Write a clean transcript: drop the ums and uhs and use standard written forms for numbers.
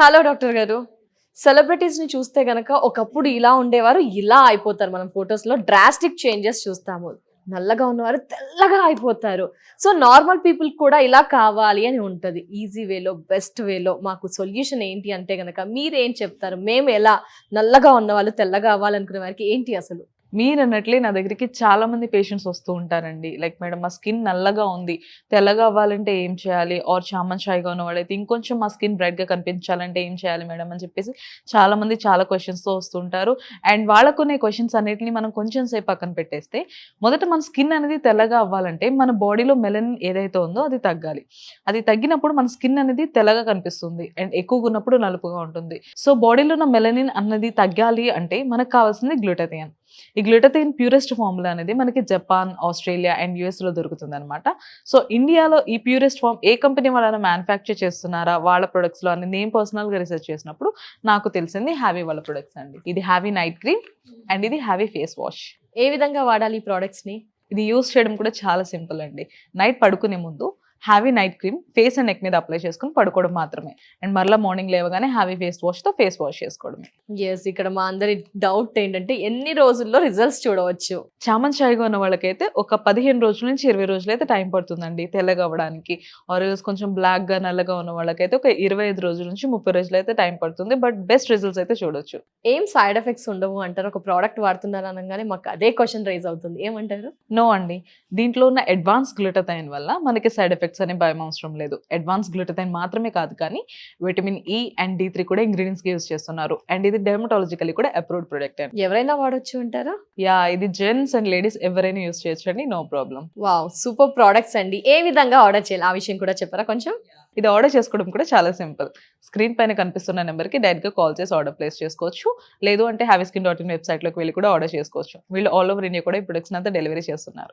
Hello doctor గారు. సెలబ్రిటీస్‌ని చూస్తే గనక ఒకప్పుడు ఇలా ఉండేవారు, ఇలా అయిపోతారు. మనం ఫోటోస్‌లో డ్రాస్టిక్ చేంజెస్ చూస్తాము. నల్లగా ఉన్నవారు తెల్లగా అయిపోతారు. సో, నార్మల్ పీపుల్‌కి కూడా ఇలా కావాలి అని ఉంటది. ఈజీ వేలో, బెస్ట్ వేలో మాకు సొల్యూషన్ ఏంటి అంటే గనక మీరేం చెప్తారు? మేము ఎలా నల్లగా ఉన్నవాళ్ళు తెల్లగా అవ్వాలనుకునే వారికి ఏంటి అసలు? మీరన్నట్లే నా దగ్గరికి చాలా మంది పేషెంట్స్ వస్తూ ఉంటారండి. లైక్ మేడం మా స్కిన్ నల్లగా ఉంది. తెల్లగా అవ్వాలంటే ఏం చేయాలి? ఆర్ చామన్ షైగా ఉన్నవాళ్ళైతే ఇంకొంచెం మా స్కిన్ బ్రైట్‌గా కనిపించాలంటే ఏం చేయాలి మేడం? అని చెప్పేసి చాలామంది చాలా క్వెషన్స్‌తో వస్తుంటారు. అండ్ వాళ్ళకున్న క్వెషన్స్ అన్నిటిని మనం కొంచెం సేపు పక్కన పెట్టేస్తే, మొదట మన స్కిన్ అనేది తెల్లగా అవ్వాలంటే మన బాడీలో మెలనిన్ ఏదైతే ఉందో అది తగ్గాలి. అది తగ్గినప్పుడు మన స్కిన్ అనేది తెల్లగా కనిపిస్తుంది. అండ్ ఎక్కువగా ఉన్నప్పుడు నలుపుగా ఉంటుంది. సో బాడీలో ఉన్న మెలనిన్ అన్నది తగ్గాలి అంటే మనకు కావాల్సింది గ్లూటాథియన్. ఈ గ్లూటాథియన్ ప్యూరెస్ట్ ఫార్ములా అనేది మనకి జపాన్, ఆస్ట్రేలియా అండ్ యూఎస్‌లో దొరుకుతుందనమాట. సో ఇండియాలో ఈ ప్యూరెస్ట్ ఫార్మ్ ఏ కంపెనీ వాళ్ళైనా మ్యానుఫ్యాక్చర్ చేస్తున్నారా వాళ్ళ ప్రొడక్ట్స్‌లో అని నేను పర్సనల్‌గా రీసెర్చ్ చేసినప్పుడు నాకు తెలిసింది హ్యావీ వాళ్ళ ప్రొడక్ట్స్ అండి. ఇది హ్యావీ నైట్ క్రీమ్ అండ్ ఇది హ్యావీ ఫేస్ వాష్. ఏ విధంగా వాడాలి ఈ ప్రొడక్ట్స్‌ని? ఇది యూజ్ చేయడం కూడా చాలా సింపుల్ అండి. నైట్ పడుకునే ముందు heavy night cream face and neck మీద అప్లై చేసుకొని పడుకోవడం మాత్రమే. అండ్ మరలా మార్నింగ్ లేవగానే హ్యావీ ఫేస్ వాష్‌తో ఫేస్ వాష్ చేసుకోవడమే. యెస్. ఇక్కడ మా అందరి డౌట్ ఏంటంటే ఎన్ని రోజుల్లో రిజల్ట్స్ చూడవచ్చు? చామన్ షైగా ఉన్న వాళ్ళకైతే ఒక 15 రోజుల నుంచి 20 రోజులైతే టైం పడుతుందండి తెల్లగా అవ్వడానికి. ఆర్ కొంచెం బ్లాక్‌గా, నల్లగా ఉన్న వాళ్ళకైతే ఒక 25 రోజుల నుంచి 30 రోజులైతే టైం పడుతుంది. బట్ బెస్ట్ రిజల్ట్స్ అయితే చూడొచ్చు. ఏం సైడ్ ఎఫెక్ట్స్ ఉండవు అంటారు? ఒక ప్రోడక్ట్ వాడుతున్నారు అనంగానే మాకు అదే క్వెషన్ రైజ్ అవుతుంది. ఏమంటారు? నో అండి. దీంట్లో ఉన్న అడ్వాన్స్ గ్లూటాథైన్ వల్ల మనకి సైడ్ ఎఫెక్ట్స్ అనే భయం అవసరం లేదు. అడ్వాన్స్ గ్లూటాథైన్ మాత్రమే కాదు కానీ విటమిన్ ఇ అండ్ డి3 కూడా ఇంగ్రీడియెంట్స్‌గా యూజ్ చేస్తున్నారు. అండ్ ఇది డెర్మటాలజికల్లీ కూడా అప్రూవ్డ్ ప్రొడక్ట్ అండి. ఎవరైనా వాడొచ్చు అంటారా? ఇది జెంట్స్ అండ్ లేడీస్ ఎవరైనా యూజ్ చేయొచ్చండి. No problem. Wow! Super products అండి. ఏ విధంగా ఆర్డర్ చేయాలి? ఆ విషయం కూడా చెప్పరా కొంచెం? ఇది ఆర్డర్ చేసుకోవడం కూడా చాలా సింపుల్. స్క్రీన్ పైన కనిపిస్తున్న నెంబర్‌కి డైరెక్ట్‌గా కాల్ చేసి ఆర్డర్ ప్లేస్ చేసుకోవచ్చు. లేదు అంటే హ్యావీస్కిన్.in వెబ్‌సైట్‌లోకి వెళ్లి కూడా ఆర్డర్ చేసుకోవచ్చు. వీళ్ళు ఆల్ ఓవర్ ఇండియా కూడా ఈ ప్రొడక్ట్స్‌ని అంతా డెలివరీ చేస్తున్నారు.